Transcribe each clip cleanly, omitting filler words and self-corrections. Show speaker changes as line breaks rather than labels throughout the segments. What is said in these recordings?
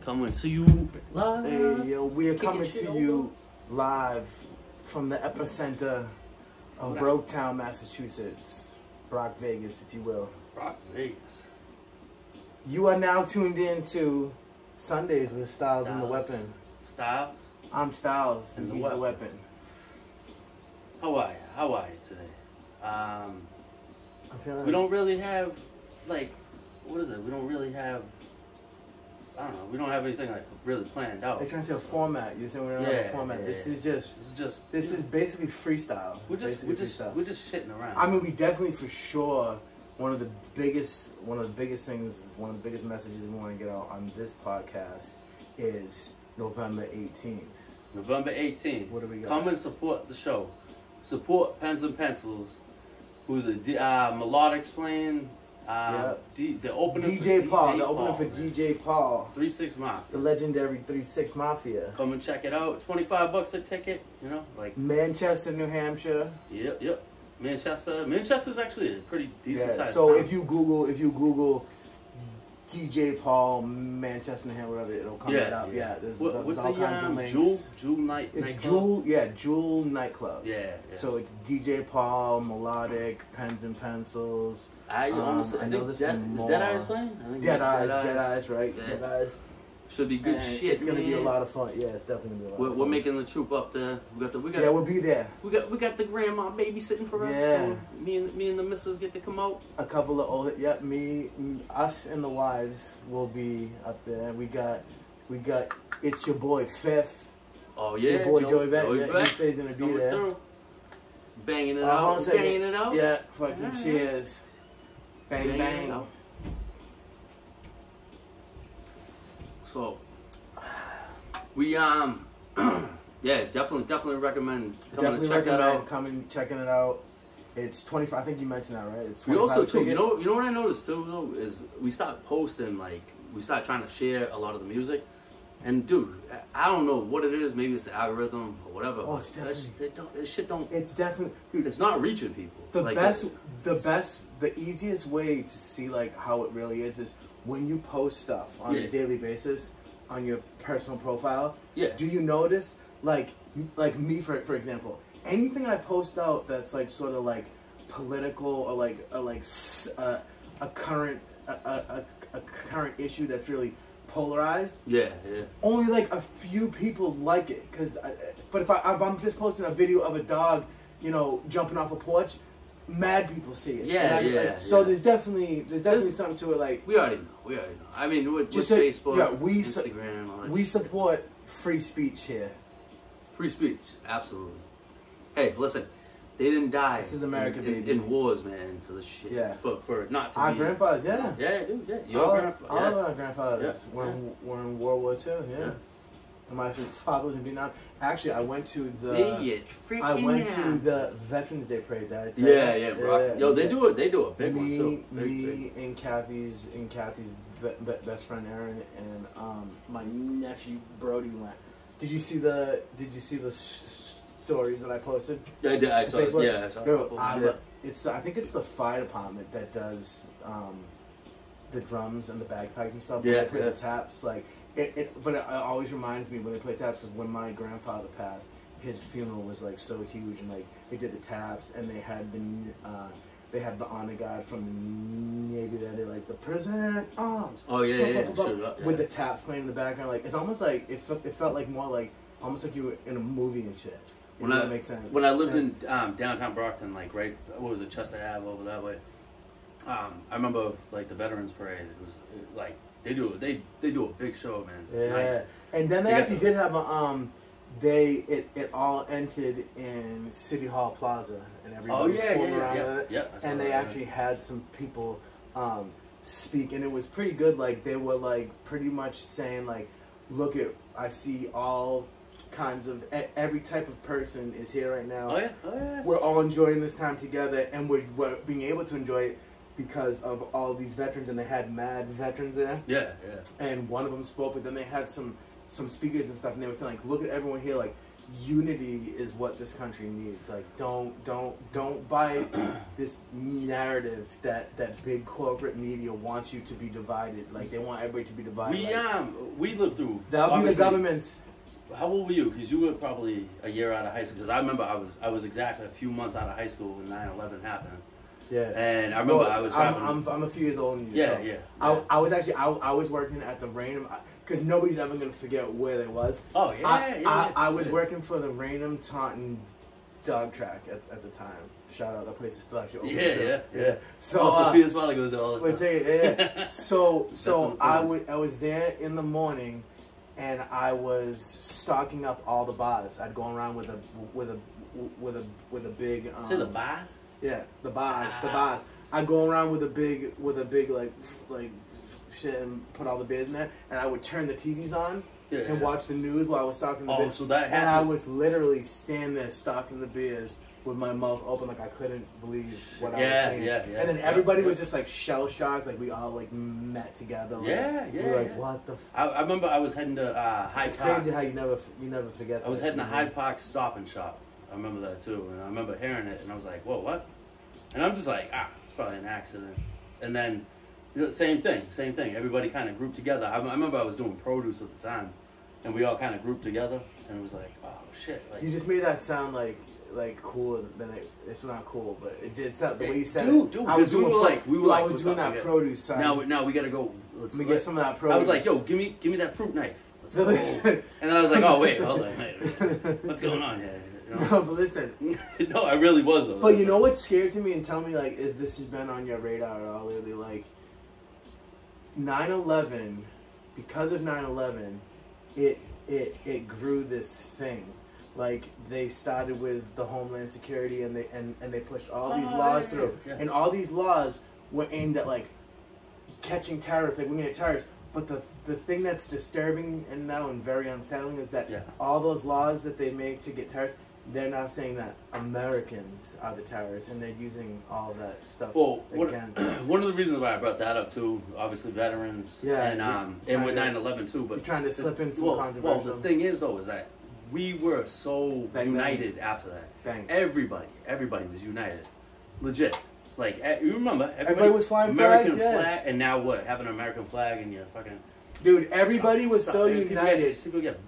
Coming to you live.
Hey, yo, we are coming to you live from the epicenter of Broketown, Massachusetts. Brock Vegas, if you will.
Brock Vegas.
You are now tuned in to Sundaze with Styles and the Weapon.
Styles?
I'm Styles, and he's the Weapon.
How are you today?
I'm feeling...
We don't really have, like, what is it? We don't really have, I don't know, we don't have anything, like, really planned out.
They're trying to say a format. You're saying we don't have a format.
Yeah,
this is basically freestyle.
We're just shitting around.
I mean, we definitely, for sure, one of the biggest things, one of the biggest messages we want to get out on this podcast is November 18th.
November 18th.
What do we got?
Come and support the show. Support Pens and Pencils, who's a melodic playing. The opening
DJ Paul. The
man.
opening for DJ Paul.
3-6 Mafia.
The legendary 3-6 Mafia.
Come and check it out. $25 a ticket. You know, like
Manchester, New Hampshire.
Yep. Manchester's actually a pretty decent size.
So
town.
if you Google DJ Paul, Manchester, New Hampshire, whatever, it'll come up. Yeah, there's
what's
all kinds of links.
Jewel Night.
It's Jewel Nightclub.
Yeah.
So it's DJ Paul, melodic, Pens and Pencils.
I know there's some more. Is Dead Eyes playing?
Dead Eyes, right?
Yeah.
Dead Eyes.
Should be good shit.
It's gonna be a lot of fun. Yeah, it's definitely gonna be a lot of fun.
We're making the troop up there.
Yeah, we'll be there.
We got the grandma babysitting for us.
Yeah.
So me and the missus get to come out.
A couple of old, us and the wives will be up there. We got it's your boy Fifth.
Oh yeah,
your boy Joey Beck.
He
said he's gonna be there.
Through. Banging it out. Banging it out.
Yeah, fucking cheers. Bang bang.
So we definitely recommend coming and check that out.
Coming checking it out. It's 25. I think you mentioned that, right? It's 25.
We also too. You know what I noticed too though is we start posting, like we start trying to share a lot of the music. And dude, I don't know what it is. Maybe it's the algorithm or whatever.
Oh, it's definitely.
This shit don't.
It's definitely.
Dude, it's not reaching people.
The easiest way to see like how it really is when you post stuff on a daily basis on your personal profile. Yeah. Do you notice like me for example, anything I post out that's like sort of like political or a current issue that's really polarized. Yeah. Only like a few people like it, but if I'm just posting a video of a dog, jumping off a porch, mad people see it. So there's definitely something to it. Like
we already know. I mean, with Facebook, Instagram,
we support free speech here.
Free speech, absolutely. Hey, listen. They didn't die.
This is America, baby.
In wars, man, for the shit. Yeah. For not to
our
be...
grandfathers, yeah.
Yeah, dude, yeah. Your grandfather.
All of our grandfathers were in World War II, yeah. And my father was in Vietnam. Actually, I went to the Veterans Day parade that day.
Yeah. Yo, they do a big one too.
Me and Kathy's best friend Aaron and my nephew Brody went. Did you see the stories that I posted?
Yeah, I did. I saw it. Yeah, I saw it.
I think it's the fire department that does the drums and the bagpipes and stuff. When they play the taps, like but it always reminds me when they play taps, because when my grandfather passed, his funeral was like so huge, and like they did the taps, and they had the honor guard from the Navy that did like the President Arms.
Oh yeah.
With the taps playing in the background, like it's almost like it felt like more like almost like you were in a movie and shit. That makes sense.
When I lived in downtown Brockton, like what was it, Chester Ave over that way? I remember like the Veterans Parade. It was like they do a big show, man. It's nice.
And then they actually did have a it all ended in City Hall Plaza, and everybody formed around it. And they actually had some people speak, and it was pretty good. Like they were like pretty much saying like, look I see all kinds of every type of person is here right now. Oh yeah. We're all enjoying this time together, and we're being able to enjoy it because of all these veterans, and they had mad veterans there. And one of them spoke, but then they had some speakers and stuff, and they were saying like, look at everyone here, like unity is what this country needs. Like, don't buy this narrative that big corporate media wants you to be divided. Like, they want everybody to be divided.
We lived through.
That'll be the government's.
How old were you? Because you were probably a year out of high school. Because I remember I was exactly a few months out of high school when 9/11 happened.
Yeah.
And I remember I was driving.
I'm a few years older than you.
Yeah,
so
yeah.
I was actually I was working at the Raynham, because nobody's ever gonna forget where they was.
Oh yeah.
I was working for the Raynham Taunton dog track at the time. Shout out, that place is still actually open.
Yeah.
So
Sophia's probably goes there all the time.
Yeah. So I was there in the morning, and I was stocking up all the bars. I'd go around with a big.
Say the bars.
Yeah, the bars. I go around with a big like shit and put all the beers in there, and I would turn the TVs on and watch the news while I was stocking the beers.
So that happened.
And I was literally standing there stocking the beers with my mouth open, like I couldn't believe what I was saying. And then everybody was just like shell shocked, like we all like met together. Like, we were like, what the?
I remember I was heading to Hyde Park.
It's crazy how you never forget.
I was heading to Hyde Park Stop and Shop. I remember that too, and I remember hearing it, and I was like, "Whoa, what?" And I'm just like, it's probably an accident. And then, same thing. Everybody kind of grouped together. I remember I was doing produce at the time, and we all kind of grouped together, and it was like, oh shit. Like,
you just made that sound like cooler than it's not cool, but it did sound the way you said
it. Dude,
I was doing
I
was doing that produce side.
Now we gotta go.
Let me get some of that produce.
I was like, yo, give me that fruit knife. Let's go. And then I was like, oh wait, hold on, what's going on here? You know?
No, but listen.
No, I really was. Though.
But you know what's scary to me, and tell me like if this has been on your radar at all lately, like 9/11, because of 9/11, it grew this thing. Like they started with the Homeland Security, and they pushed all these laws through, and all these laws were aimed at like catching terrorists, like we're gonna get terrorists. But the thing that's disturbing and now and very unsettling is that all those laws that they make to get terrorists, they're now saying that Americans are the terrorists, and they're using all that stuff against.
One of the reasons why I brought that up too, obviously veterans, and with 9/11 too. But
you're trying to slip in some controversial.
Well, the thing is though, is that we were so united after that. Everybody was united, legit. Like you remember, everybody
was flying
American
flags,
flag, and now what? Have an American flag and you're fucking.
Dude, everybody was so united.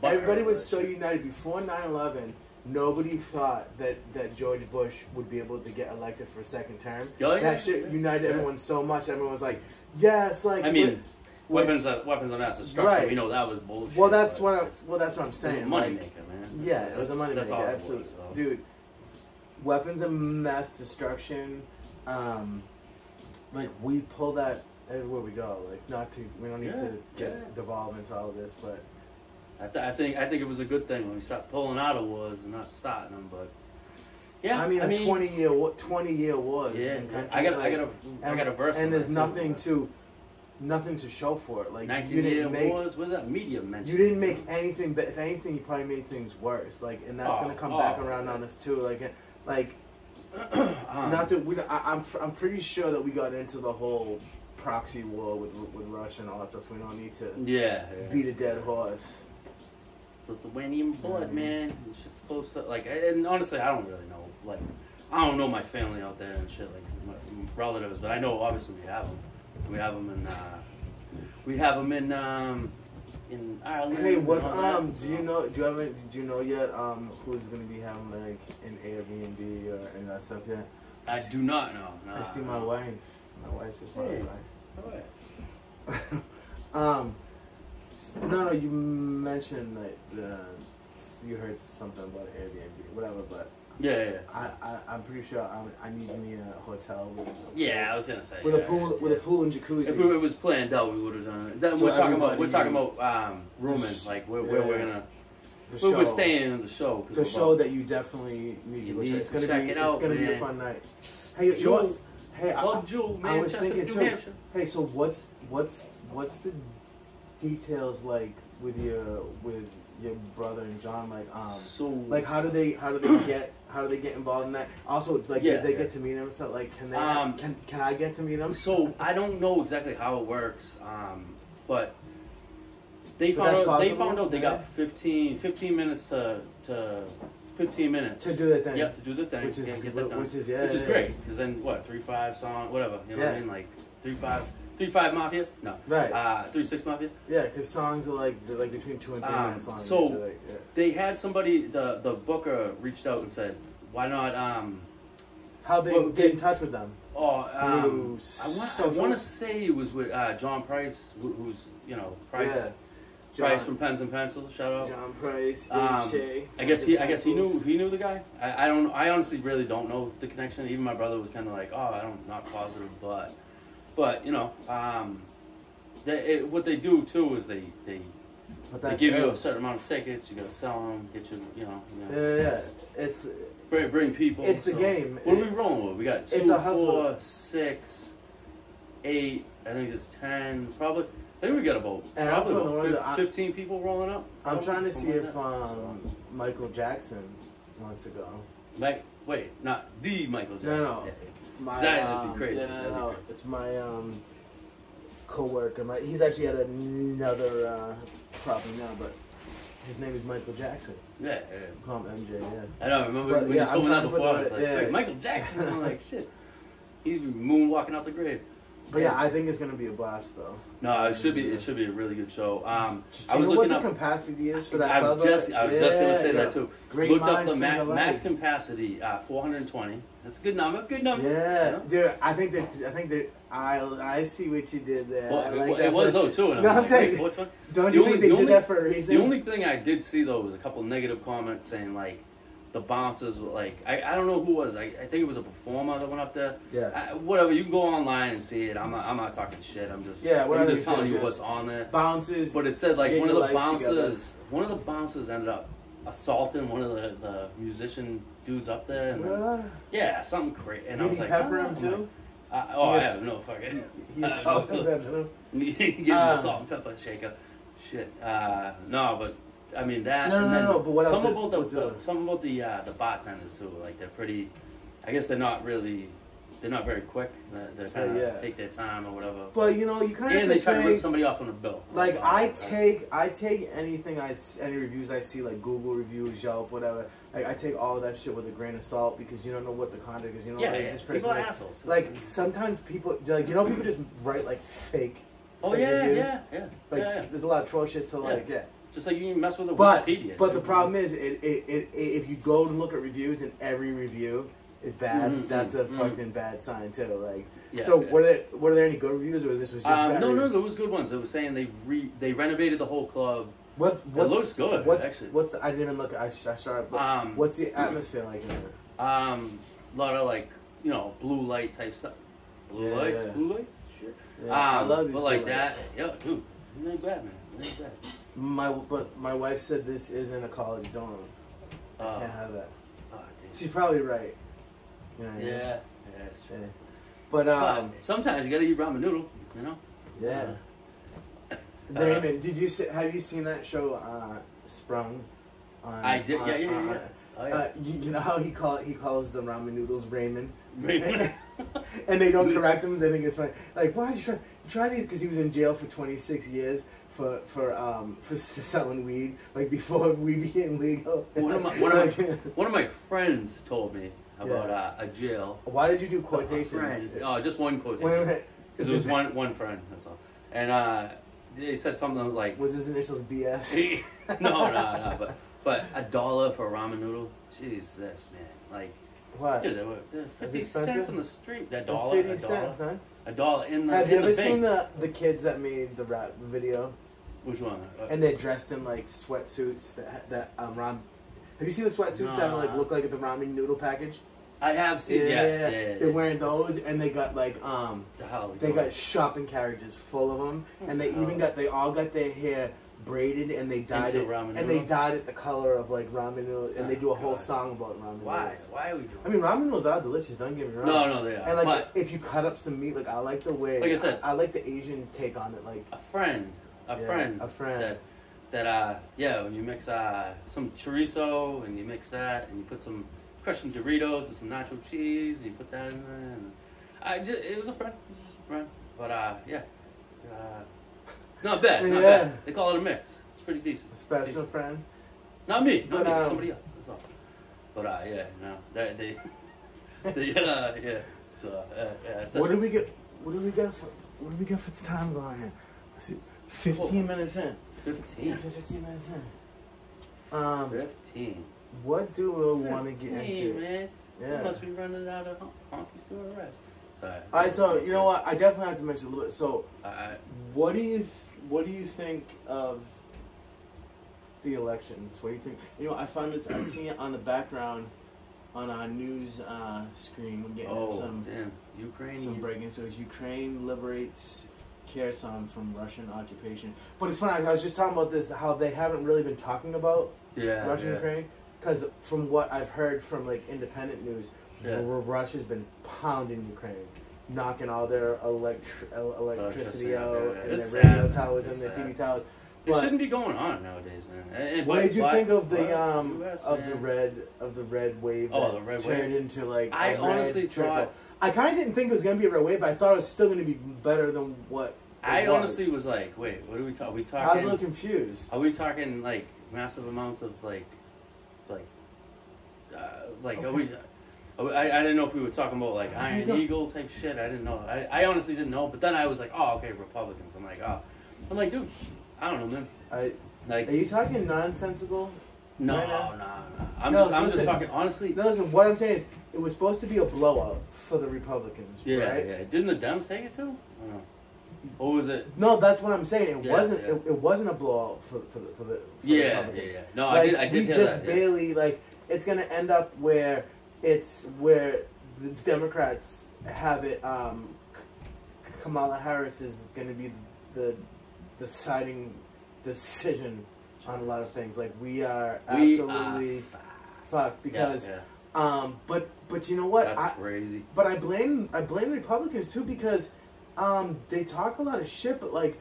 Everybody was so
shit.
united before 9/11. Nobody thought that George Bush would be able to get elected for a second term. That shit united everyone so much. Everyone was like, "Yes, like."
I mean, weapons of mass destruction.
Right.
We know that was bullshit.
Well, that's what I'm saying.
It was a moneymaker, man.
Yeah, it was a moneymaker.
That's all
Absolutely,
it was,
dude. Weapons of mass destruction. Like we pull that everywhere we go. Like we don't need to devolve into all of this, but.
I think it was a good thing when we stopped pulling out of wars and not starting them, but yeah.
I mean 20-year wars.
Yeah, I got a verse.
And there's nothing to show for it. Like
19-year wars. What is that media mentioned?
You didn't make anything, but if anything, you probably made things worse. Like, and that's gonna come back around on us too. Like. I'm pretty sure that we got into the whole proxy war with Russia and all that stuff. So we don't need to beat a dead horse.
Lithuanian blood, man. This shit's close to and honestly, I don't really know. Like, I don't know my family out there and shit, like my relatives, but I know obviously we have them. We have them in Ireland.
Hey, what do you know yet who's gonna be having like an Airbnb or any of that stuff yet?
I do not know. No,
I see my wife. My wife's just my
wife.
No, you mentioned that you heard something about Airbnb, whatever, but I'm pretty sure I need me a hotel with.
I was gonna say
with a pool and jacuzzi.
If it was planned out, we would have done it. Then we're talking about rooming, like where we're gonna. We're staying in the show.
The show that you definitely need to go check. It's gonna be a fun night. Hey, Jewel. Hey,
Club Jewel, man.
I was thinking
New
too.
Hampshire.
Hey, so what's the details like with your brother and John? Like, how do they get involved in that? Also, like, did they get to meet him and stuff? Like, can they can I get to meet him?
So I don't know exactly how it works, but They found out they got 15 minutes to 15 minutes
to do the thing.
Yep, to do the thing.
Which is
which is great. Because then what? 3-5 song, whatever. You know what I mean? Like 3-5 Mafia. No.
Right.
3-6 Mafia.
Yeah, because songs are they're like between 2 and 3 minutes long.
So they had somebody. The booker reached out and said, "Why not?"
How they get in touch with them?
Oh, I want to say it was with John Price, who's Price. Yeah. Price from Pens and Pencils. Shout out.
John Price, Dave Shea.
I guess he knew the guy. I honestly really don't know the connection. Even my brother was kind of like, I'm not positive, but what they do too is they give you a certain amount of tickets. You gotta sell them, get
Yeah. It's
bring people.
It's the game.
What are we rolling with? We got 2, 4, 6, 8. I think it's 10. Probably. I think we got about 15 people rolling up.
I'm trying to see if Michael Jackson wants to go.
Wait, not the Michael Jackson.
No.
Yeah. That'd be crazy.
No. It's my co-worker. He's actually at another property now, but his name is Michael Jackson.
Yeah.
Call him MJ. Yeah.
I know. Remember when you told me that before? I was like, wait, Michael Jackson. I'm like, shit. He's moonwalking out the grave.
But yeah, I think it's gonna be a blast though.
No, it should be. It should be a really good show.
I was looking up what the capacity is for that club.
I was just gonna say that too. Looked up the max capacity, 420. That's a good number. Good number.
Yeah, dude. I think that I see what you did there.
It was though too.
No, I'm saying, don't you think they did that for a reason?
The only thing I did see though was a couple negative comments saying like. The bouncers were like, I don't know who was. I think it was a performer that went up there.
Yeah.
Whatever. You can go online and see it. I'm not talking shit. I'm just telling you what's on there.
Bounces.
But it said like one of the bouncers ended up assaulting one of the musician dudes up there. And yeah, something crazy. And
did
I was
he
like,
pepper him too?
I have no fucking.
He assaulted him.
Give him a salt and pepper shaker. Shit. No, but. I mean that.
No. But what else?
Something about the bartenders too. Like they're pretty. I guess they're not very quick. They kind of take their time or whatever.
But you kind of.
And they try to rip somebody off on a bill.
Like I take anything any reviews I see, like Google reviews, Yelp, whatever. Like I take all of that shit with a grain of salt because you don't know what the content is.
This person, people are assholes.
Like sometimes people people just write like fake.
Oh yeah,
reviews.
Yeah.
Like there's a lot of troll shit. So
just like you can mess with a Wikipedia.
But the problem is, if you go to look at reviews and every review is bad, that's a fucking bad sign too. Like, were there any good reviews, or this was just bad?
No, there was good ones. It was saying they renovated the whole club.
It
looks good.
Actually, I didn't even look. I started. But what's the atmosphere like in there?
A lot of like blue light type stuff. Blue lights. Shit.
Yeah, I love these.
But like that, dude, it ain't bad, man. It ain't bad.
My wife said this isn't a college dorm. I can't have that. She's probably right.
Yeah, that's true.
Yeah. But
sometimes you gotta eat ramen noodle,
Yeah. Raymond, have you seen that show Sprung?
I did. Yeah. Oh, yeah.
You know how he calls the ramen noodles Raymond?
Raymond.
And they don't correct him. They think it's funny. Like, why did you try these? Because he was in jail for 26 years. For selling weed, like before weed became legal.
One of my friends told me about a jail.
Why did you do quotations?
Just one quotation. Because it was one friend. That's all. And they said something like,
"Was his initials BS?"
No. But $1 for a ramen noodle. Jesus, man. Like
what?
Dude, they were 50 cents on the street. That $1.
50 cents, huh?
$1 in the.
Have you ever seen the kids that made the rap video?
Which one?
And they're dressed in like sweatsuits that ramen. Have you seen the sweatsuits that look like the ramen noodle package?
I have seen. Yes.
They're wearing those, and they got like they got shopping carriages full of them, and they all got their hair braided, and they dyed it, and they dyed it the color of like ramen noodles, and they do a whole song about ramen noodles.
Why are we doing?
I mean, ramen noodles are delicious. Don't get me wrong.
No, they are.
And like, if you cut up some meat, like I like the way.
Like I said,
I like the Asian take on it. Like
a friend said that when you mix some chorizo and you mix that and you put some crush some Doritos with some nacho cheese and you put that in there. And it was a friend. It was just a friend. But Not bad, not bad. They call it a mix. It's pretty decent.
Special friend.
Not me, not me. Somebody else. That's all. But yeah, no, they yeah. So yeah.
What do we get? What do we got for time going in? Let's see, 15 minutes in.
15.
Yeah, 15 minutes in.
15.
What do we want to get into?
Man.
Yeah.
We must be running out of honkies doing the rest. Sorry.
All right, so you know what? I definitely have to mention a little bit. So, what do you think of the elections? What do you think? You know, I found this. I see it on the background on our news screen. We're getting
Ukraine.
Some breaking. So Ukraine liberates Kherson from Russian occupation. But it's funny. I was just talking about this. How they haven't really been talking about Russian Ukraine. Because from what I've heard from like independent news, Russia's been pounding Ukraine, knocking all their electricity out, and their radio towers and their TV towers.
It shouldn't be going on nowadays, man.
What did you think of the red wave?
Oh, the red wave
turned into like.
I honestly thought.
I kind of didn't think it was gonna be a red wave, but I thought it was still gonna be better than what.
I honestly was like, wait, what are we talking? We talking?
I was a little confused.
Are we talking like massive amounts of like? Okay. Are we? I didn't know if we were talking about like Iron Eagle type shit. I didn't know. I honestly didn't know. But then I was like, oh, okay, Republicans. I'm like, dude, I don't know, man.
Are you talking nonsensical?
No. I'm just talking honestly.
No, listen. What I'm saying is, it was supposed to be a blowout for the Republicans.
Yeah,
right?
yeah. Didn't the Dems take it too? Or was it?
No, that's what I'm saying. It wasn't. Yeah. It wasn't a blowout for the Republicans.
Yeah. No,
like,
I did.
We
hear
just
that,
barely like. It's gonna end up where the Democrats have it. Kamala Harris is gonna be the deciding decision on a lot of things. Like we are absolutely fucked because. But you know what?
That's crazy.
But I blame the Republicans too because they talk a lot of shit, but like,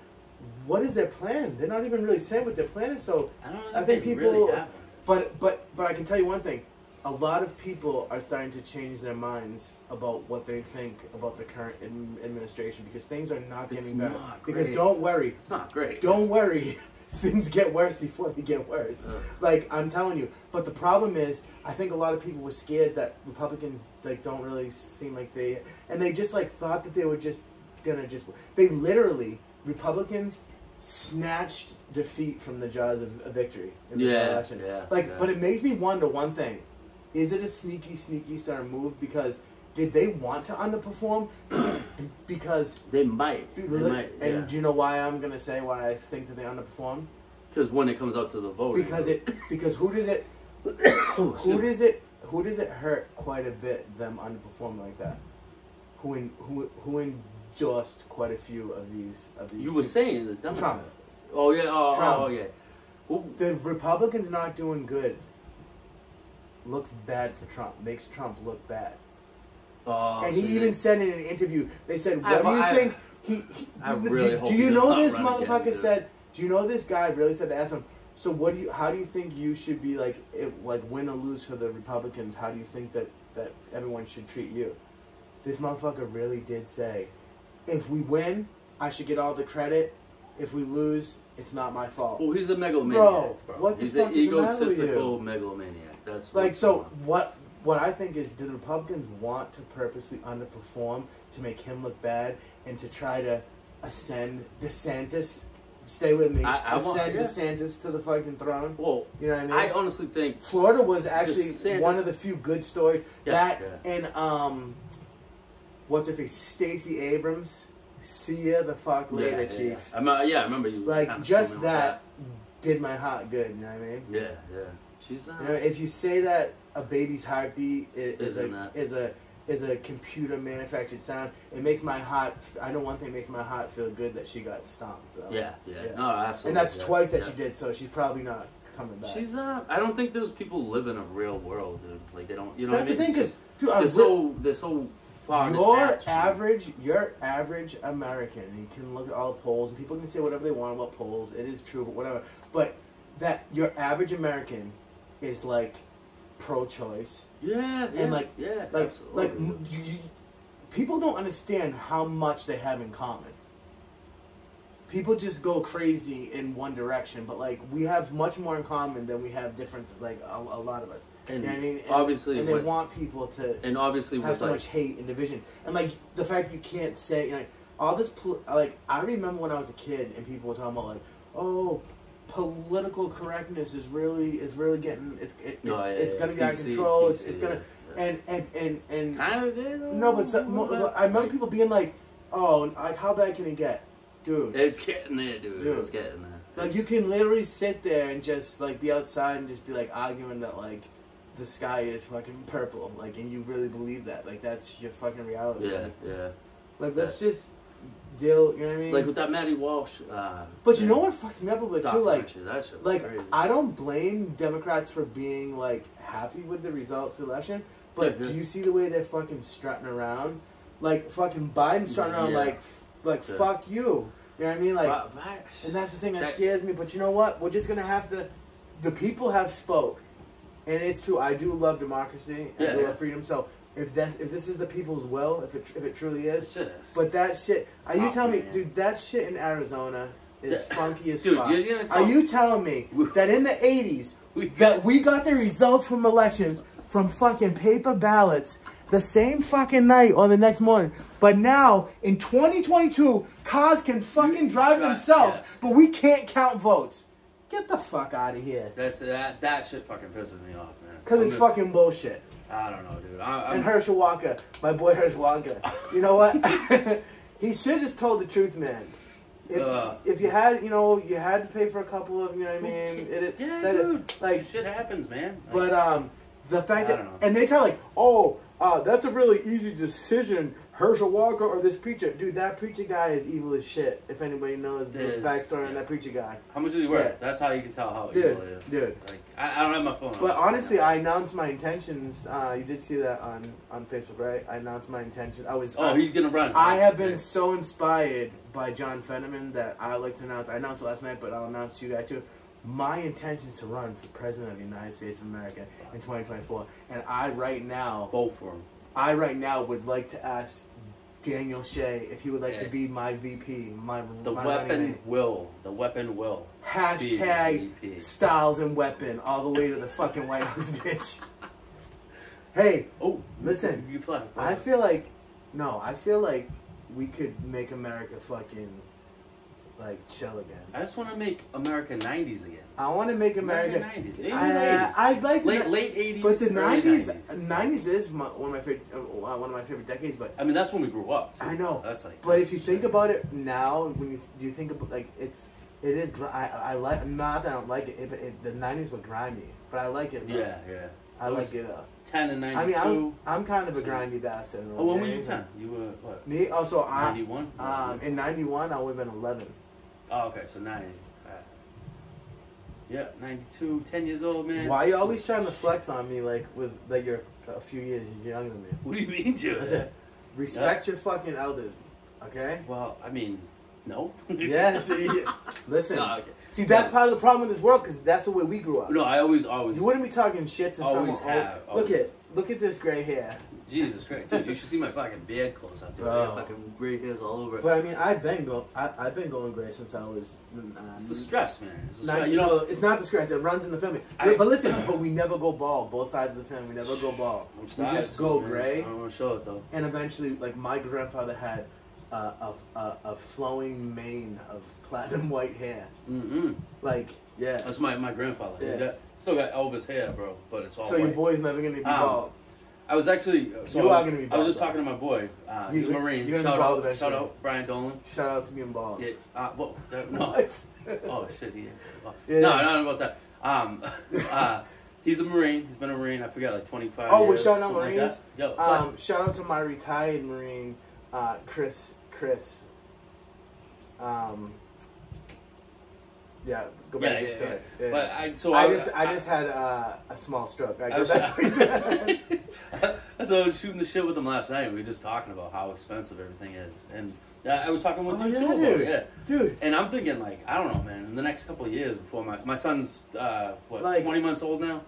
what is their plan? They're not even really saying what their plan is. So I think people. Really but I can tell you one thing: a lot of people are starting to change their minds about what they think about the current administration because things are not getting better. Because don't worry,
it's not great.
Don't worry. Things get worse before they get worse. Like, I'm telling you. But the problem is, I think a lot of people were scared that Republicans, like, don't really seem like they... And they just, like, thought that they were just gonna just... They literally, Republicans, snatched defeat from the jaws of victory in this election. But it makes me wonder one thing. Is it a sneaky sort of move? Because... Did they want to underperform? Because
they might.
And do you know why I'm gonna say why I think that they underperformed?
Because when it comes out to the vote.
Because who does it hurt quite a bit them underperforming like that? Who endorsed quite a few of these
You were saying the Democrats.
Trump.
Oh yeah.
Trump.
Oh yeah.
The Republicans not doing good looks bad for Trump. Makes Trump look bad. And he even said in an interview, they said, "What do you think?" Do you know this motherfucker said? Do you know this guy really said to ask him? So how do you think you should be like win or lose for the Republicans? How do you think that everyone should treat you? This motherfucker really did say, if we win, I should get all the credit. If we lose, it's not my fault.
Well, he's a megalomaniac, bro.
He's an
egotistical megalomaniac. That's
like so. What I think is, do the Republicans want to purposely underperform to make him look bad and to try to ascend DeSantis? Stay with me. Ascend DeSantis to the fucking throne.
Well,
you know what I mean?
I honestly think
Florida was actually one of the few good stories. And what's her face? Stacey Abrams. See ya the fuck later, Chief.
I remember you.
Like just that did my heart good. You know what I mean?
Yeah. She's.
You know, if you say that a baby's heartbeat is a computer manufactured sound, it makes my heart. I know one thing makes my heart feel good that she got stomped. Though.
Yeah. No, absolutely.
And that's twice that she did, so she's probably not coming back.
She's I don't think those people live in a real world, dude. Like they don't. You know
that's
what I mean?
That's the thing, because
they're so.
Your average American, you can look at all the polls, and people can say whatever they want about polls. It is true, but whatever. But that your average American is like pro-choice.
And
people don't understand how much they have in common. people just go crazy in one direction, but like we have much more in common than we have differences. Like a lot of us,
and
you know what I mean?
Obviously,
and they want people to have so much hate and division, and like the fact that you can't say, you know, all this. Like I remember when I was a kid, and people were talking about like, oh, political correctness is really getting it's going to get out of control. It's going to and
kind of did.
No, but I remember people being like, oh, like how bad can it get? Dude,
it's getting there, dude. It's getting there.
Like, you can literally sit there and just, like, be outside and just be, like, arguing that, like, the sky is fucking purple. Like, and you really believe that. Like, that's your fucking reality.
Yeah,
man.
yeah.
Like, let's just deal, you know what I mean?
Like, with that Maddie Walsh.
But you know what fucks me up a bit, too? Like,
that shit was
like
crazy.
I don't blame Democrats for being, like, happy with the results of the election. But do you see the way they're fucking strutting around? Like, fucking Biden strutting around like fuck you. You know what I mean? Like, and that's the thing that scares me. But you know what? We're just gonna have to. The people have spoke, and it's true. I do love democracy and I do love freedom. So if this is the people's will, if it truly is, but that shit. Are you telling me, dude? That shit in Arizona is funky as fuck. Are you telling me that in the '80s that we got the results from elections from fucking paper ballots the same fucking night or the next morning? But now, in 2022, cars can fucking drive themselves, but we can't count votes. Get the fuck out of here.
That shit fucking pisses me off, man.
Because it's fucking bullshit.
I don't know, dude.
And Herschel Walker, my boy Herschel Walker. You know what? He should have just told the truth, man. If you had, you know, you had to pay for a couple of, you know what I mean?
Dude. Like, shit happens, man. Like,
but, the fact that, and they tell like, oh, that's a really easy decision, Herschel Walker or this preacher. Dude, that preacher guy is evil as shit, if anybody knows the backstory on that preacher guy.
How much is he worth? That's how you can tell how evil he is.
Dude.
Like, I don't have my phone.
But honestly, I announced my intentions. You did see that on Facebook, right? I announced my intentions.
He's going to run.
I have been so inspired by John Fetterman that I like to announce. I announced it last night, but I'll announce to you guys too. My intention is to run for President of the United States of America in 2024. And I right now...
Vote for him.
I right now would like to ask Daniel Shea if he would like to be my VP. The weapon will. Hashtag Styles and Weapon all the way to the fucking White House, bitch. Hey, listen. I feel like we could make America fucking... like chill again.
I just want to make America 90s again.
I want to make America
90s.
I like
late 80s.
But the 90s is one of my favorite decades. But
I mean, that's when we grew up. Too.
I know.
That's like.
But if you think about it now, when you think about like it is. I like, not that I don't like it, but the 90s were grimy. But I like it. Bro.
Yeah.
I like it.
10 and 92.
I mean, I'm kind of a grimy bastard.
Oh, when were you 10? You were what?
Me? Oh, so
91.
In 91, I would have been 11.
Oh, okay, so 90. Yeah, 92, 10 years old, man.
Why are you always trying to flex on me like you're a few years younger than me?
What do you mean, dude?
Listen, respect your fucking elders, okay?
Well, I mean, no.
Yes. Listen.
No, okay.
See, that's part of the problem in this world because that's the way we grew up.
No, I always.
You wouldn't be talking shit to someone. Look at this gray hair.
Jesus Christ, dude! You should see my fucking beard close up, dude. I have fucking gray hairs all over it.
But I mean, I've been going gray since I was.
It's the stress, man. It's the
stress. Well, it's not the stress. It runs in the family. But listen, but we never go bald. Both sides of the family, we never go bald. We just go gray.
I don't want to show it though.
And eventually, like my grandfather had a flowing mane of platinum white hair. Like, yeah.
That's my grandfather. Yeah. Still got Elvis hair, bro, but it's all
so
white.
Your boy's never gonna be bald.
I was actually.
You are gonna be bald.
I was just talking to my boy. He's a Marine. Shout out Brian Dolan.
Shout out to being bald.
Yeah. No. Oh shit. Yeah. No, not about that. He's a Marine. He's been a Marine. I forget, like 25 years.
Oh, we're shouting out Marines.
Like Yo,
shout out to my retired Marine, Chris. Yeah, go back to your story. Yeah.
But
I just had a small stroke.
So I was shooting the shit with him last night. We were just talking about how expensive everything is, and I was talking with you too about it.
Dude.
And I'm thinking, like, I don't know, man. In the next couple of years, before my son's 20 months old now,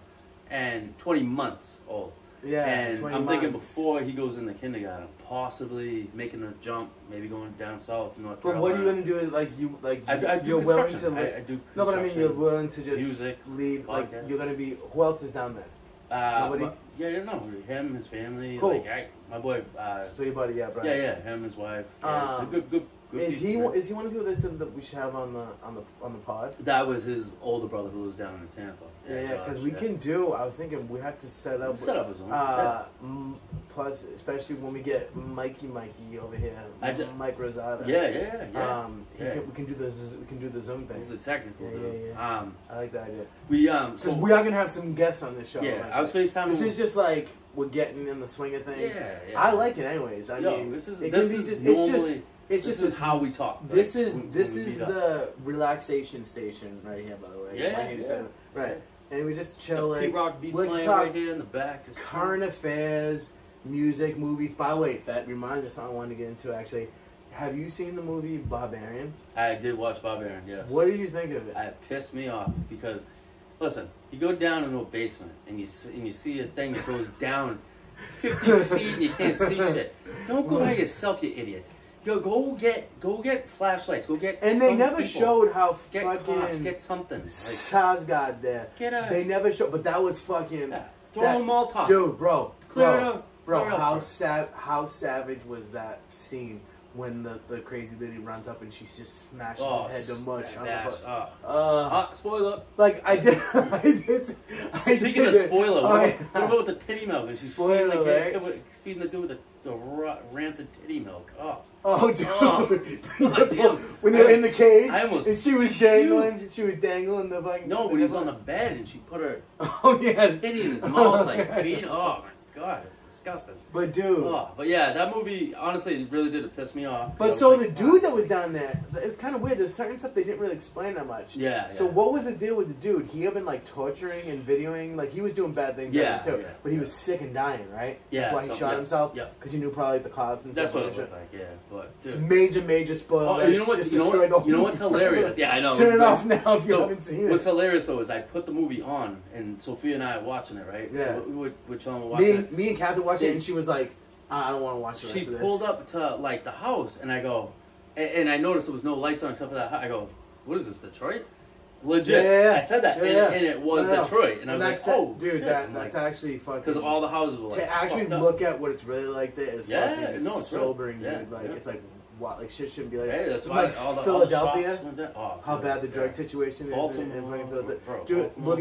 and 20 months old.
Yeah,
and
20
I'm thinking
months.
before he goes into kindergarten, possibly making a jump, maybe going down south, North Carolina.
But what are you going to do?
I do
you're willing to.
I do.
No, but I mean, you're willing to just
music,
leave. Like
podcast.
you're going to be. Who else is down there? Nobody.
Yeah, no, him, his family.
Cool.
Like my boy.
So your buddy, yeah, Brian.
Yeah, him, his wife. Yeah, it's a good.
Is he one of the people that said that we should have on the pod?
That was his older brother who was down in Tampa.
Yeah, because we can do. I was thinking we have to set up.
Set up his own.
Plus, especially when we get Mikey over here, Mike Rosado.
Yeah.
We can do this. We can do the Zoom thing.
This is the technical.
Yeah. I like that idea.
Because
we are gonna have some guests on this show.
Yeah, I was FaceTiming.
This is just like we're getting in the swing of things.
Yeah.
I like it anyways. I mean,
this is
It's just
how we talk.
This is the relaxation station right here, by the way.
Yeah.
Right. And we just chill.
P-Rock beats
let's
playing
talk
right here in the back.
Current affairs, music, movies. By the way, that reminds me of something I wanted to get into. Actually, have you seen the movie Barbarian?
I did watch Barbarian. Yes.
What did you think of it?
It pissed me off because, listen, you go down into a basement and you see a thing that goes down 50 feet and you can't see shit. Don't go by yourself, you idiot. Go get flashlights. Go get.
And they never
people.
Showed how
get
fucking
cops, get something.
Sarsgaard there. They never showed, but that was fucking.
Yeah. Throw a Molotov.
Dude, bro, how savage was that scene when the crazy lady runs up and she just smashes his head to mush?
Spoiler.
Like I did.
Speaking of spoiler, what about the titty milk?
Spoiler,
feeding the dude with the rancid titty milk.
Oh, dude! When they were in the cage, and she was dangling the fucking.
No, but he was on the bed, and she put her titty in his mouth, feeding. Oh my god, it's disgusting.
But dude,
but yeah, that movie honestly really did piss me off.
But so the dude that was down there, it was kind of weird. There's certain stuff they didn't really explain that much.
Yeah.
So what was the deal with the dude? He had been torturing and videoing, he was doing bad things. Too. But he was sick and dying, right?
Yeah.
That's why he shot himself.
Yeah.
Because he knew probably the cops and
stuff.
That's
what it looked like. Yeah. But
dude. It's major spoiler.
Oh, you know what's hilarious? Yeah, I know.
Turn it off now if you haven't seen it.
What's hilarious though is I put the movie on and Sophia and I are watching it, right?
Yeah.
So we're chilling, we're watching it.
Me and Kathy watched it, and she was like, I don't want to watch the rest of this.
She pulled up to the house, and I go, and I noticed there was no lights on except for that. I go, what is this, Detroit? Legit.
Yeah.
I said that, and it was Detroit, and I was like, oh,
dude,
shit.
that's actually fucking.
Because all the houses were
to actually look at what it's really like there is fucking
it's
sobering,
real.
dude. It's like. What, shit shouldn't be like
that. Hey, that's why
all Philadelphia.
All
how bad the drug situation is in fucking Philadelphia. Dude, look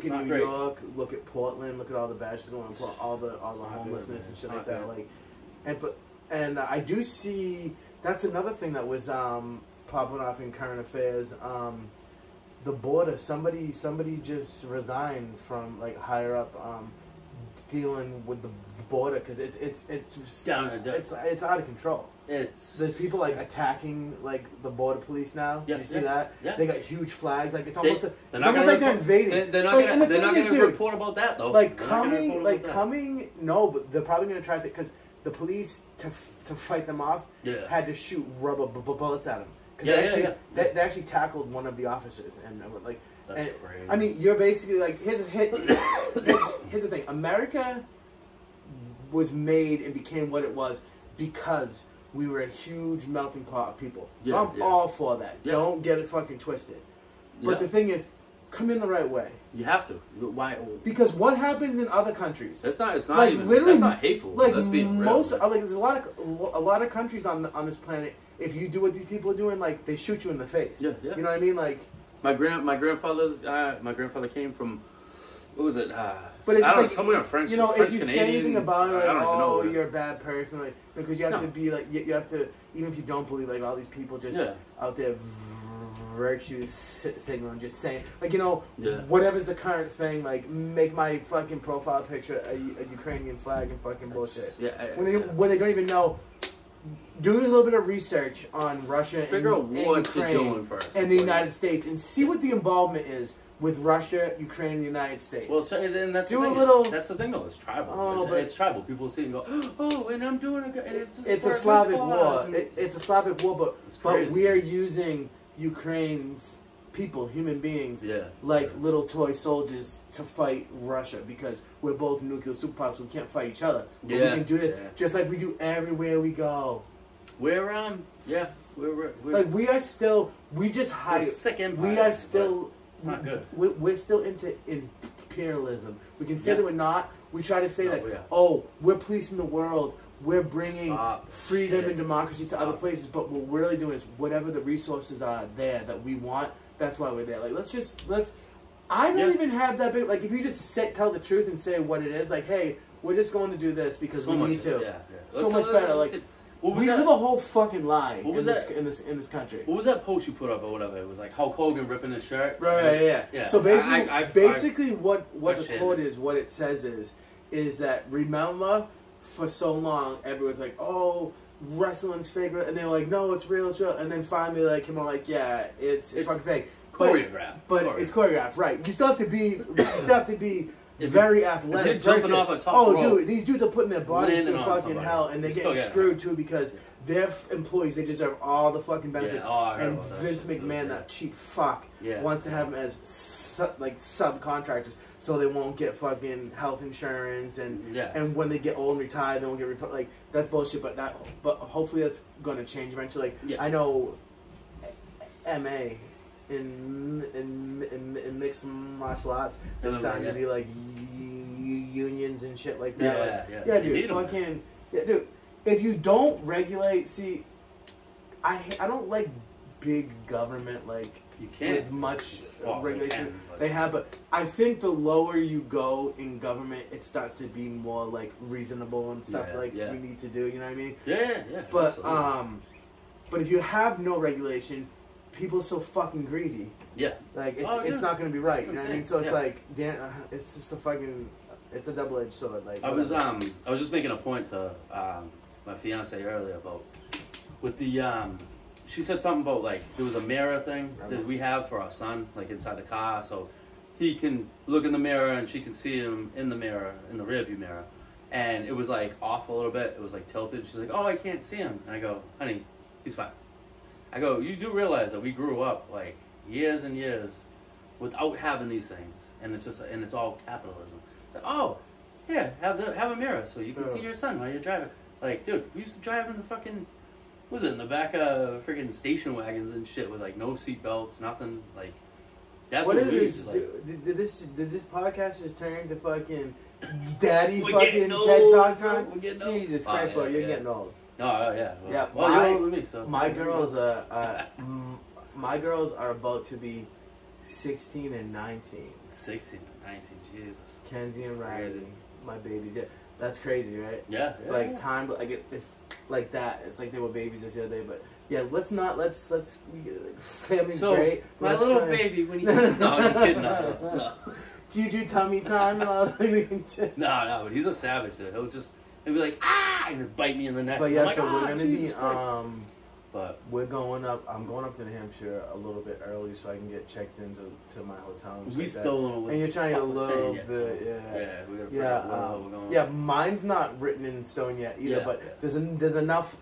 at New York, look at Portland, look at all the bad shit going on, all the homelessness and shit like that. And I do see that's another thing that was popping off in current affairs. The border, somebody just resigned from higher up dealing with the border because it's out of control. There's people attacking the border police now.
Yeah,
you see that?
Yeah.
They got huge flags. It's almost
they're
like they're invading.
They're not going to report about that though.
Coming. No, but they're probably going to try to because the police to fight them off had to shoot rubber bullets at them. They actually tackled one of the officers and
That's crazy.
I mean, you're basically here's the thing. America was made and became what it was because we were a huge melting pot of people. So I'm all for that.
Yeah.
Don't get it fucking twisted. But the thing is, come in the right way.
You have to. Why?
Because what happens in other countries?
It's not even. Literally, that's not hateful. Let's be real.
There's a lot of countries on this planet. If you do what these people are doing, they shoot you in the face.
Yeah.
You know what I mean?
My grandfather came from. What was it?
But it's just
somewhere in French.
If you say anything about it,
it,
you're a bad person, because you have to be you have to, even if you don't believe, all these people just out there virtue signaling, just saying, whatever's the current thing, make my fucking profile picture a Ukrainian flag and fucking bullshit. When they don't even know. Do a little bit of research on Russia and Ukraine and the United States, and see what the involvement is with Russia, Ukraine, and the United States.
Well, then that's That's the thing, though. It's tribal. It's tribal. People see and go, "Oh, and I'm doing
it's a Slavic war. It's a Slavic war, but we are using Ukraine's people, human beings, like little toy soldiers to fight Russia because we're both nuclear superpowers, so we can't fight each other. But we can do this just like we do everywhere we go.
We're
like we are still. We just hide.
Sick empire.
We are still.
It's not good.
We're still into imperialism. We can say that we're not. We try to say that. Oh, we're policing the world. We're bringing freedom and democracy to other places. But what we're really doing is whatever the resources are there that we want. That's why we're there. Like let's. I don't even have that big. Like if you just tell the truth and say what it is. Like hey, we're just going to do this because we need to.
Yeah.
So much better. Like. We live a whole fucking lie in this country.
What was that post you put up or whatever? It was like Hulk Hogan ripping his shirt.
Right, yeah. So basically, what the quote is, what it says is that remember, for so long everyone's like, oh, wrestling's fake, and they're like, no, it's real, and then finally like him like, yeah, it's fucking fake. But it's choreographed, right? You still have to be. Very athletic.
Jumping off a top rope.
Dude, these dudes are putting their bodies through fucking hell, and they're getting screwed too because they're employees. They deserve all the fucking benefits. And Vince McMahon, that cheap fuck, wants to have them as subcontractors, so they won't get fucking health insurance, and when they get old and retire, they won't get refunded. Like that's bullshit. But hopefully that's gonna change eventually. Like I know, MA. In mixed martial arts, it's starting to be like unions and shit like that. Yeah, dude. Fucking dude. If you don't regulate, see, I don't like big government like
you can't
with much regulation. They have, but I think the lower you go in government, it starts to be more like reasonable and stuff we need to do. You know what I mean?
Yeah.
But but if you have no regulation. People are so fucking greedy.
Yeah.
Like, it's not going to be right. You know what I mean? So it's like, damn, it's just a fucking, it's a double-edged sword. Like,
I was just making a point to my fiance earlier about, with the, she said something about, like, there was a mirror thing that we have for our son, like, inside the car, so he can look in the mirror and she can see him in the mirror, in the rearview mirror. And it was, like, off a little bit. It was, like, tilted. She's like, oh, I can't see him. And I go, honey, he's fine. I go, you do realize that we grew up like years and years without having these things, and it's all capitalism. Like, oh, yeah, have a mirror so you can see your son while you're driving. Like, dude, we used to drive in the fucking, what was it, in the back of freaking station wagons and shit with like no seat belts, nothing. Like, that's what we used to like.
Did this podcast just turn into fucking daddy fucking TED Talk time? Jesus Christ, bro, you're getting old.
Oh yeah.
Well,
you're older than me, so.
My girls are about to be 16 and 19.
16 and 19, Jesus.
Kenzie and Riley, my babies. Yeah, that's crazy, right?
Yeah.
Like time, like if like that, it's like they were babies just the other day. But yeah, let's family's great.
My little baby when he no, I'm just kidding. No.
Do you do tummy time and all that shit?
No, but he's a savage. He'll be like, ah, and he'll bite me in the neck.
But yeah,
like,
so we're gonna
Jesus
be but we're going up. I'm going up to New Hampshire a little bit early so I can get checked into my hotel. And
we still don't know.
And you're trying a little bit,
we gotta figure out where we're going.
Yeah, mine's not written in stone yet either. But there's enough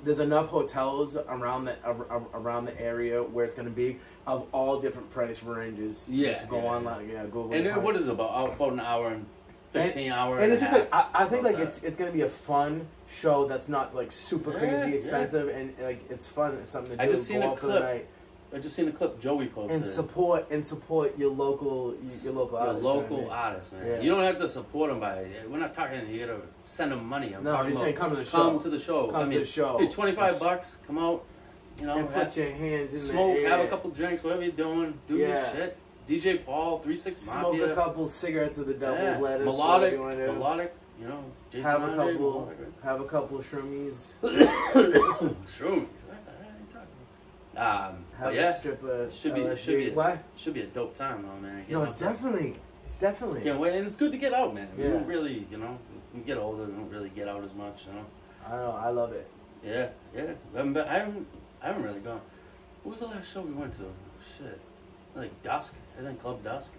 hotels around the area where it's gonna be of all different price ranges.
Yeah,
just go online. Yeah, Google.
And then what is it about an hour and 15 hours?
And it's just like I think like it's gonna be a fun show that's not like super crazy expensive and like it's fun. It's something to do.
I just seen a clip Joey posted.
And support your local
artists, man. Yeah. You don't have to support them by. We're not talking. You gotta send them money.
I'm saying come to the show.
Come to the show.
Come to the show.
Dude, $25. Come out. You know,
and put your hands in
smoke,
the air.
have a couple drinks, whatever you're doing. Do your shit. DJ Paul, 3-6 Mafia.
Smoke a couple cigarettes of the devil's lettuce.
Melodic, you know. Jason
have a couple shroomies.
Shroomies.
Have a stripper.
Should be a dope time though, man.
No, it's definitely.
Yeah, and it's good to get out, man. We don't really, we get older, we don't really get out as much,
I know, I love it.
Yeah. I haven't really gone. What was the last show we went to? Shit. Like Dusk? Isn't Club Dusk?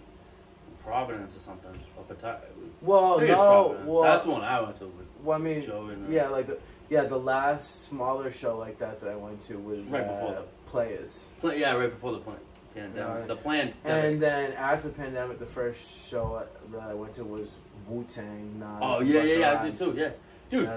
Providence or something. That's the one I went to with Joey and
the last smaller show like that I went to was
right before
Players.
Right before the pandemic. The planned.
And then after the pandemic, the first show that I went to was Wu-Tang.
Oh yeah, I did too. Yeah, dude,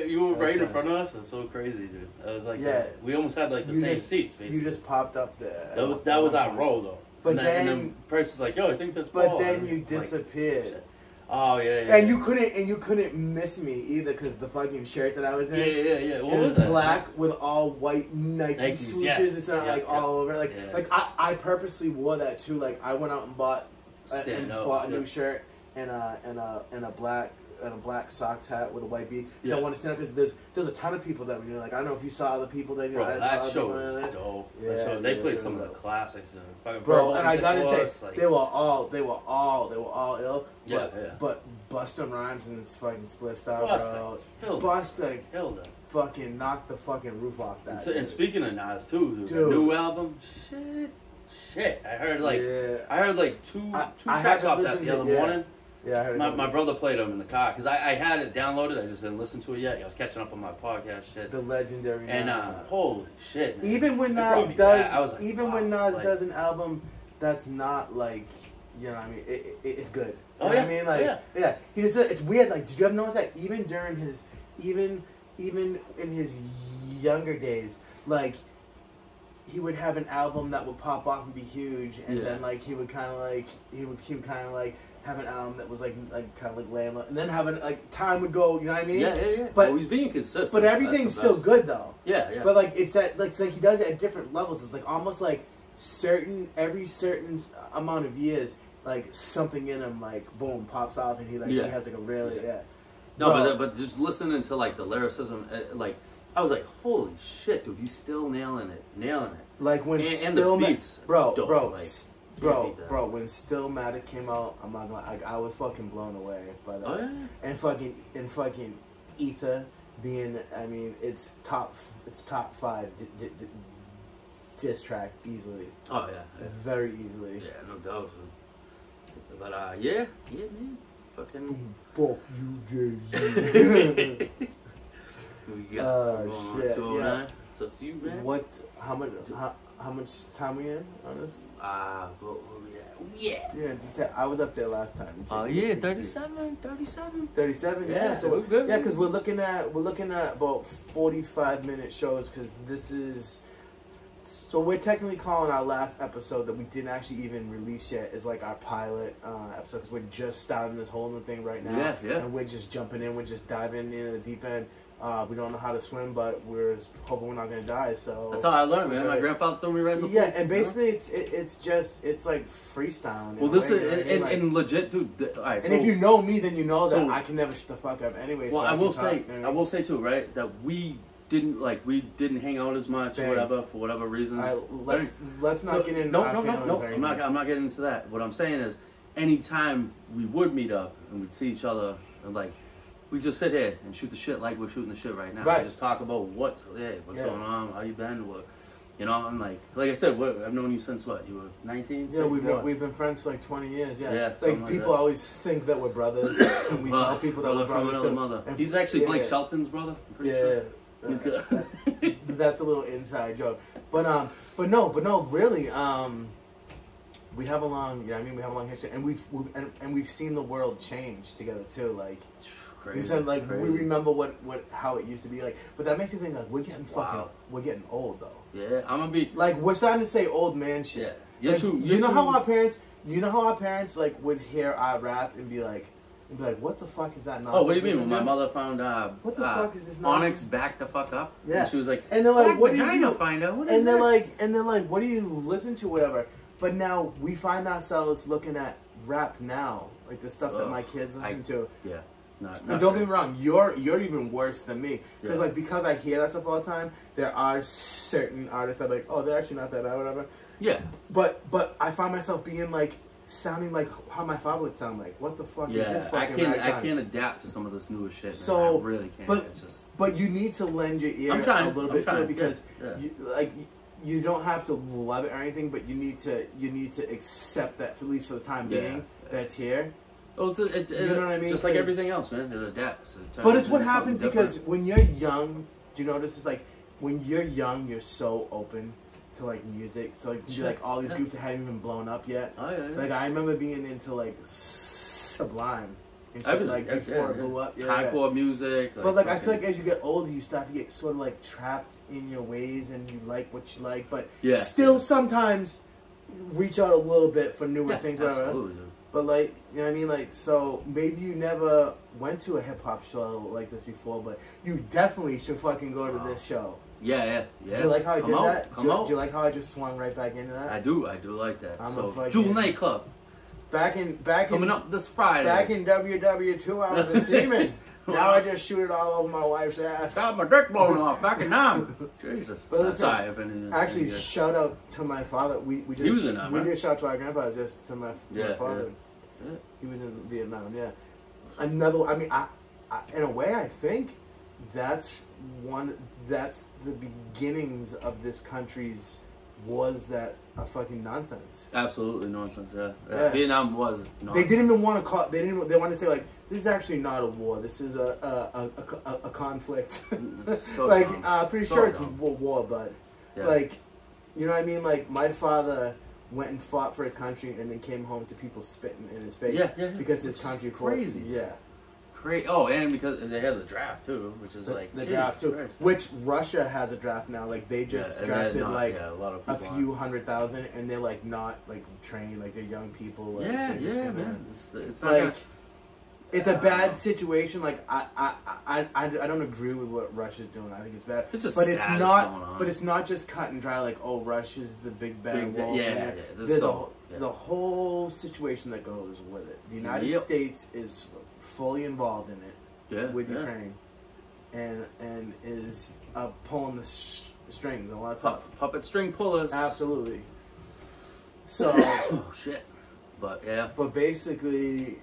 you were right in front of us. That's so crazy, dude. I was like, we almost had like the same seats. Basically,
you just popped up there.
That was our row though.
But
and then Price was like, "Yo, I think that's."
But then you disappeared.
Like, oh yeah.
And you couldn't miss me either because the fucking shirt that I was in.
Yeah. What was that?
Black with all white Nike swooshes. Yes. It's not all over. Like I purposely wore that too. Like I went out and bought a new shirt and a black socks hat with a white beat. So I want to stand up because there's a ton of people that were doing. Like I don't know if you saw other people that
that show was dope. Yeah, they played some of the classics.
Bro, and I gotta say, they were all ill. But Busta Rhymes and this fucking split style, bro. Busta fucking knocked the fucking roof off that.
And speaking of Nas too, dude, new album, shit. I heard like two tracks off that the other morning.
Yeah, I heard
my brother played them in the car because I had it downloaded. I just didn't listen to it yet. I was catching up on my podcast shit.
The legendary.
And holy shit, man.
Even when Nas does, when Nas does an album that's not like, you know what I mean, it's good. You know what I mean? Like, yeah. It's weird. Like, did you ever notice that even during his, even in his younger days, like, he would have an album that would pop off and be huge, and then like he would kind of like have an album that was like kind of like laying low, and then having like time would go. You know what I mean?
Yeah.
But
he's being consistent.
But everything's still good though.
Yeah.
But like it's like he does it at different levels. It's like almost like every certain amount of years, like something in him like boom pops off, and he has like a really
No, but just listening to like the lyricism, like I was like, holy shit, dude, he's still nailing it.
Like when
and the beats,
bro, when Stillmatic came out, I'm not gonna, I was fucking blown away by that. And fucking Ether being, I mean, it's top 5 diss track easily.
Oh yeah.
Very easily.
Yeah, no doubt. But man, fucking.
Fuck you, Jay-Z.
We got going on 209. It's up to you, man.
How much time we in on this?
Yeah,
I was up there last time.
37.
37, yeah. So
we're good.
Yeah, because we're looking at about 45-minute shows because this is. So we're technically calling our last episode that we didn't actually even release yet is like our pilot episode because we're just starting this whole new thing right now.
Yeah.
And we're just jumping in, we're just diving into the deep end. We don't know how to swim, but we're hoping we're not gonna die. So
that's how I learned, man. My grandfather threw me right in the pool.
Yeah, and basically it's like freestyling.
Well, this is and legit, dude. All right,
and if you know me, then you know that I can never shut the fuck up anyway.
Well,
so
I will say too, right, that we didn't hang out as much or whatever for whatever reasons.
Let's not get into our feelings.
No. I'm not getting into that. What I'm saying is, anytime we would meet up and we'd see each other and like. We just sit here and shoot the shit like we're shooting the shit right now.
Right.
We just talk about what's going on, how you been, I'm like I said, I've known you since what? You were 19?
Yeah, we've been friends for like 20 years. Yeah. Like people always think that we're brothers, and we tell people that we're brothers.
From another mother. He's actually Blake Shelton's brother. I'm pretty sure. He's good.
That's a little inside joke, but no, really. We have a long, we have a long history, and we've seen the world change together too. Like.
Crazy,
we said we remember how it used to be like, but that makes you think like we're getting old though.
Yeah, I'm gonna be
like we're starting to say old man shit. Yeah, you know how our parents like would hear our rap and be like, what the fuck is that nonsense?
Oh, what do you mean? When my mother found
what the fuck is this nonsense?
Onyx back the fuck up.
Yeah,
and she was like,
and they're like, what
did you find out? What is
and they're this? And they're like, what do you listen to? Whatever. But now we find ourselves looking at rap now, like the stuff that my kids listen to.
Yeah.
And don't get me wrong, you're even worse than me because I hear that stuff all the time. There are certain artists that are like, oh, they're actually not that bad, whatever.
Yeah.
But I find myself being like sounding like how my father would sound like. What the fuck is this fucking
I can't adapt to some of this newer shit. So I really can't.
But you need to lend your ear a little bit to it because you don't have to love it or anything, but you need to accept that at least for the time being that it's here.
Oh, you know what I mean? Just like everything else, man. It adapts.
But it's what happens because when you're young, do you notice it's like when you're young, you're so open to like music. So like, like all these groups that hadn't even blown up yet.
Oh yeah.
Like I remember being into like Sublime and shit like before it blew up.
Hardcore music.
But like I feel like as you get older, you start to get sort of like trapped in your ways, and you like what you like, but still sometimes reach out a little bit for newer things. Whatever.
Absolutely.
But like, you know what I mean? Like, so maybe you never went to a hip hop show like this before, but you definitely should fucking go to this show.
Yeah.
Do you like how I did that?
Do
you like how I just swung right back into that?
I do like that. So, Jewel Nightclub.
Coming
up this Friday.
Back in WW2, I was a seaman. Now I just shoot it all over my wife's ass.
Got my dick blown off back in time. Jesus.
But listen, actually, shout out to my father. We did a shout out to our grandpa, just to my father.
Yeah.
He was in Vietnam. Yeah. Another. I mean, I in a way, I think that's the beginnings of this country's was that a fucking nonsense.
Absolutely nonsense. Yeah. Vietnam was nonsense.
They didn't even want to call. They wanted to say like, this is actually not a war. This is a conflict.
So
like
dumb.
Pretty sure it's a war, but like, you know what I mean? Like my father went and fought for his country and then came home to people spitting in his face. Because his country
crazy. Great. Oh, and because they have the draft too, which is like
the draft too. Christ. Which Russia has a draft now. Like they just drafted like a few 100,000, and they're like not like trained. Like they're young people. Like,
man. It's not
like it's a bad situation. Like I don't agree with what Russia's doing. I think it's bad.
It's just
but it's not. But it's not just cut and dry. Like Russia's the big bad wolf. There's the whole situation that goes with it. The United States is fully involved in it with Ukraine, and is pulling the strings and all that stuff.
Puppet string pullers.
Absolutely. So.
Oh shit. But
But basically.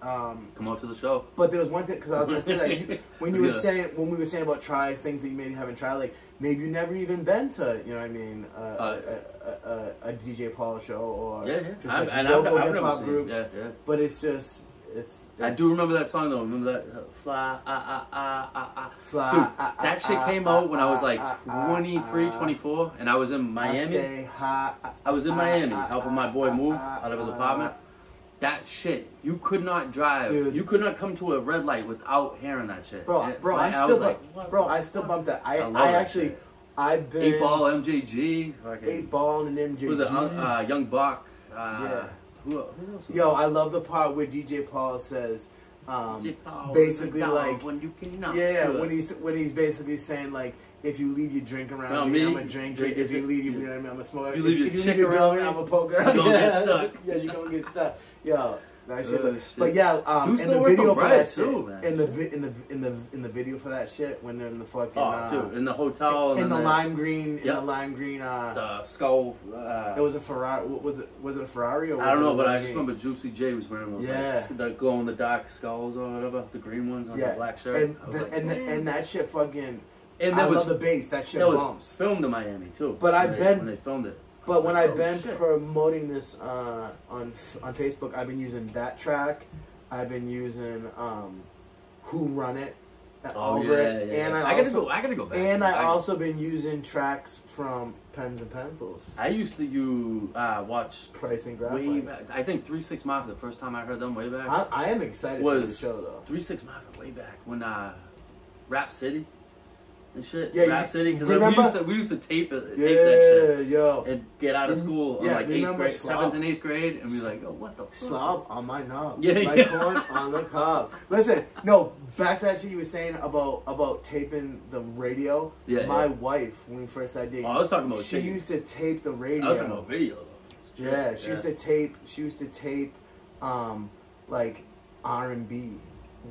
Come out to the show.
But there was one thing, because I was gonna say that when we were saying about try things that you maybe haven't tried, like maybe you've never even been to, you know what I mean, a DJ Paul show or just like local hip hop groups. But it's just.
I do remember that song though. Remember that fly, fly. Dude, that shit came out when I was like 23, 24, and I was in Miami. I was in Miami helping my boy move out of his apartment. That shit, you could not drive. Dude. You could not come to a red light without hearing that shit.
I still bumped that. I've been
8-Ball, MJG,
8-Ball and MJG.
Was it Young Buck? Who else?
Yo, I love the part where DJ Paul says, basically like, when he's basically saying like, if you leave your drink around me, I'm gonna drink it. If you leave your, you know what I mean, I'm a smoker.
If you leave your chick around me,
I'm a poker.
You're gonna get stuck.
Yeah, you're gonna get stuck. Yo, that shit. But yeah, in the video for that shit, in the video for that shit, when they're in the fucking
dude, in the hotel,
in the lime green,
the skull.
It was a Ferrari. Was it a Ferrari? Or
I don't know, but I just remember Juicy J was wearing those like glow in the dark skulls or whatever, the green ones on the black shirt.
And that shit fucking. And I love the bass. That shit bumps.
Filmed in Miami too.
But
when they filmed it.
But when I've been promoting this on Facebook, I've been using that track. I've been using Who Run It over it. And I gotta go back. And I also been using tracks from Pens and Pencils.
I used to watch
Price and Graphite.
Way back. I think 3 6 Mafia. The first time I heard them way back.
I am excited for the show though.
3 6 Mafia way back when Rap City. And shit,
Rap
City, because we used to tape that shit, and get out of school on like 7th and 8th grade, and be like, oh, what the fuck?
Slob on my knob, my corn on the cob. Listen, no, back to that shit you were saying about taping the radio. My wife, when we first started dating,
I was talking about.
She used to tape the radio.
I was talking about video though.
She used to tape. She used to tape, like R&B.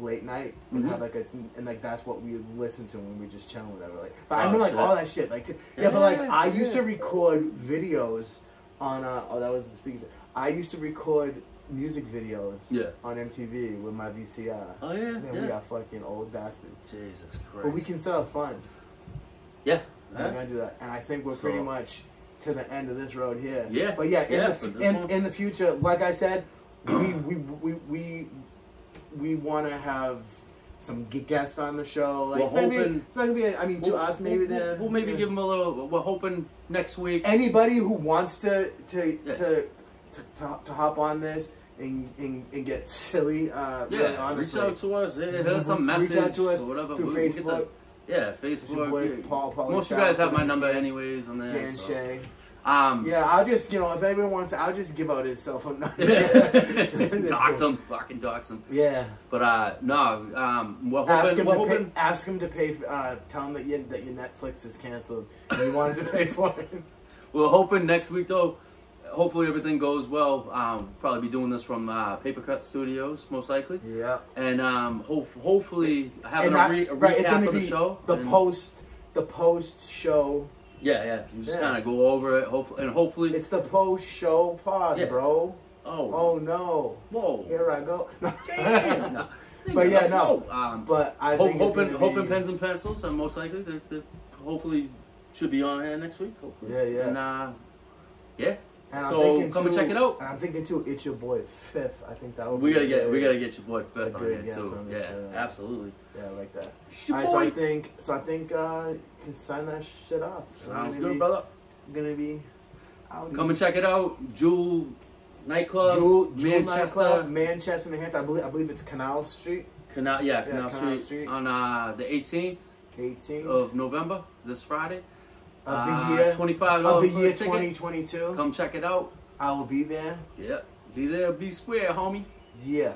Late night and have like that's what we would listen to when we just chilling whatever like. But I remember like all that shit like but like I used to record videos on that was the speaker. I used to record music videos on MTV with my VCR.
Oh yeah,
man, we are fucking old bastards.
Jesus Christ.
But we can still have fun.
Yeah,
we're gonna do that, and I think we're pretty much to the end of this road here.
Yeah,
but in the future, like I said, we want to have some guests on the show. Like,
it's not
gonna be. I mean, to us, maybe
we'll maybe give them a little. We're hoping next week.
Anybody who wants to hop on this and get silly, really honestly,
reach out to us. Hit us some message.
Reach out to us
or whatever
through Facebook.
Facebook.
Boy, Paul
most of you guys have my number anyways on there.
Dan Shay.
Yeah,
I'll just, if anyone wants, I'll just give out his cell phone number.
Dox him, fucking dox him.
Yeah.
But no, we're hoping.
Ask him to pay. Tell him that your Netflix is canceled and you wanted to pay for it.
We're hoping next week though. Hopefully everything goes well. Probably be doing this from Paper Cut Studios, most likely.
Yeah.
And hopefully having a recap of the show.
The post show.
Yeah. You just kind of go over it. Hopefully
it's the post show pod, bro. Oh no.
Whoa.
Here I go. No.
No.
But yeah, no. But I think
hoping pens and pencils. And most likely, they hopefully should be on here next week. Hopefully.
Yeah.
And yeah.
And
so come and check it out.
And I'm thinking too, it's your boy Fifth. I think that would.
We gotta get your boy Fifth on here too. Yeah, absolutely.
Yeah, I like that.
All right,
so I think you can sign that shit off. So
sounds good, brother.
Gonna be.
Come and check it out, Jewel Nightclub,
Jewel Nightclub, Manchester, New Hampshire. I believe it's Canal Street.
Canal Street on the 18th of November, this Friday.
Of the year,
$25
of the year 2022.
Come check it out.
I will be there.
Yeah, be there, be square, homie.
Yeah.